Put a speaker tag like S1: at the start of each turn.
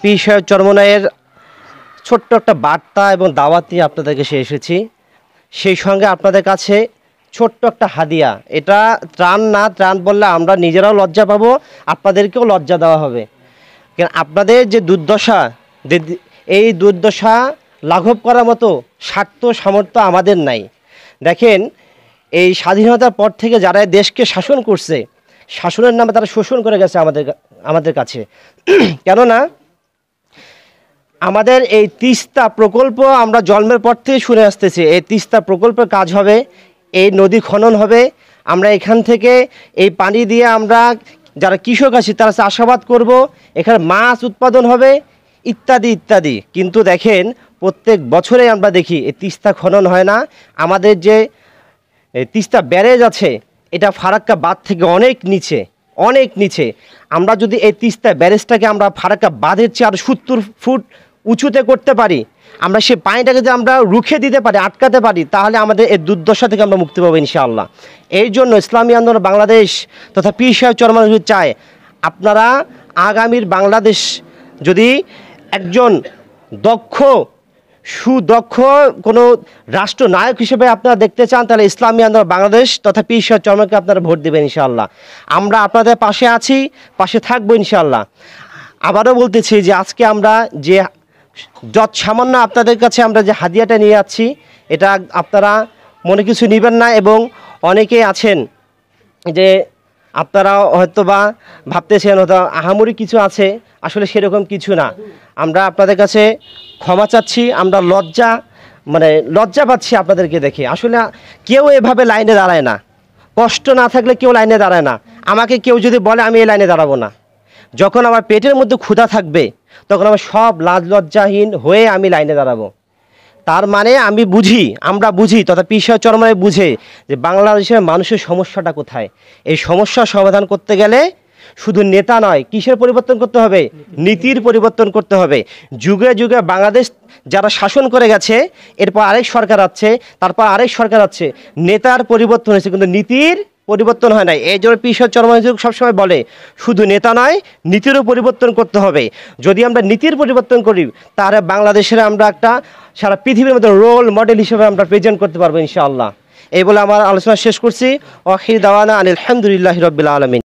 S1: পীর সাহেব চরমনাইয়ের ছোট্ট একটা বার্তা এবং দাওয়াত নিয়ে আপনাদের কাছে এসেছি। সেই সঙ্গে আপনাদের কাছে ছোট্ট একটা হাদিয়া। এটা ত্রাণ না, ত্রাণ বললে আমরা নিজেরাও লজ্জা পাবো, আপনাদেরকেও লজ্জা দেওয়া হবে। কারণ আপনাদের যে দুর্দশা, এই দুর্দশা লাঘব করার মতো স্বার্থ সামর্থ্য আমাদের নাই। দেখেন, এই স্বাধীনতার পর থেকে যারা দেশকে শাসন করছে, শাসনের নামে তারা শোষণ করে গেছে আমাদের কাছে। কেননা আমাদের এই তিস্তা প্রকল্প আমরা জন্মের পর থেকে শুনে আসতেছি, এই তিস্তা প্রকল্পের কাজ হবে, এই নদী খনন হবে, আমরা এখান থেকে এই পানি দিয়ে আমরা যারা কৃষক আছি তারা চাষাবাদ করব, এখানে মাছ উৎপাদন হবে ইত্যাদি ইত্যাদি। কিন্তু দেখেন, প্রত্যেক বছরে আমরা দেখি এই তিস্তা খনন হয় না। আমাদের যে তিস্তা ব্যারেজ আছে এটা ফারাক্কা বাঁধ থেকে অনেক নিচে, অনেক নিচে। আমরা যদি এই তিস্তা ব্যারেজটাকে আমরা ফারাক্কা বাঁধের চেয়ে আরও 70 ফুট উঁচুতে করতে পারি, আমরা সেই পানিটাকে যদি আমরা রুখে দিতে পারি, আটকাতে পারি, তাহলে আমাদের এই দুর্দশা থেকে আমরা মুক্তি পাবো ইনশাআল্লাহ। এই জন্য ইসলামী আন্দোলন বাংলাদেশ তথা পীর সাহেব চরমনাই চায়, আপনারা আগামীর বাংলাদেশ যদি একজন দক্ষ সুদক্ষ কোনো রাষ্ট্রনায়ক হিসেবে আপনারা দেখতে চান, তাহলে ইসলামী আন্দোলন বাংলাদেশ তথা পীর সাহেব চরমনাইকে আপনারা ভোট দেবেন ইনশাআল্লাহ। আমরা আপনাদের পাশে আছি, পাশে থাকবো ইনশাআল্লাহ। আবারও বলতেছি যে আজকে আমরা যে যত সামান্য আপনাদের কাছে আমরা যে হাদিয়াটা নিয়ে যাচ্ছি, এটা আপনারা মনে কিছু নেবেন না। এবং অনেকেই আছেন যে আপনারা হয়তো বা ভাবতেছেন হয়তো আহামরি কিছু আছে, আসলে সেরকম কিছু না। আমরা আপনাদের কাছে ক্ষমা চাচ্ছি, আমরা লজ্জা পাচ্ছি আপনাদেরকে দেখে। আসলে কেউ এভাবে লাইনে দাঁড়ায় না, কষ্ট না থাকলে কেউ লাইনে দাঁড়ায় না। আমাকে কেউ যদি বলে আমি এই লাইনে দাঁড়াবো না, যখন আমার পেটের মধ্যে ক্ষুধা থাকবে তখন আমার সব লাজ লজ্জাহীন হয়ে আমি লাইনে দাঁড়াবো। তার মানে আমরা বুঝি তথা পীর সাহেব চরমনাই বুঝে যে বাংলাদেশের মানুষের সমস্যাটা কোথায়। এই সমস্যার সমাধান করতে গেলে শুধু নেতা নয়, কিসের পরিবর্তন করতে হবে? নীতির পরিবর্তন করতে হবে। যুগে যুগে বাংলাদেশ যারা শাসন করে গেছে, এরপর আরেক সরকার আছে, তারপর আরেক সরকার আছে, নেতার পরিবর্তন হয়েছে কিন্তু নীতির পরিবর্তন হয় নাই। এই জন্য পীর সাহেব চরমনাই সবসময় বলে শুধু নেতা নয়, নীতিরও পরিবর্তন করতে হবে। যদি আমরা নীতির পরিবর্তন করি, তাহলে বাংলাদেশের আমরা একটা সারা পৃথিবীর মধ্যে রোল মডেল হিসেবে আমরা প্রেজেন্ট করতে পারবো ইনশাআল্লাহ। এই বলে আমার আলোচনা শেষ করছি। আখির দাওয়ানা আলহামদুলিল্লাহি রাব্বিল আলামিন।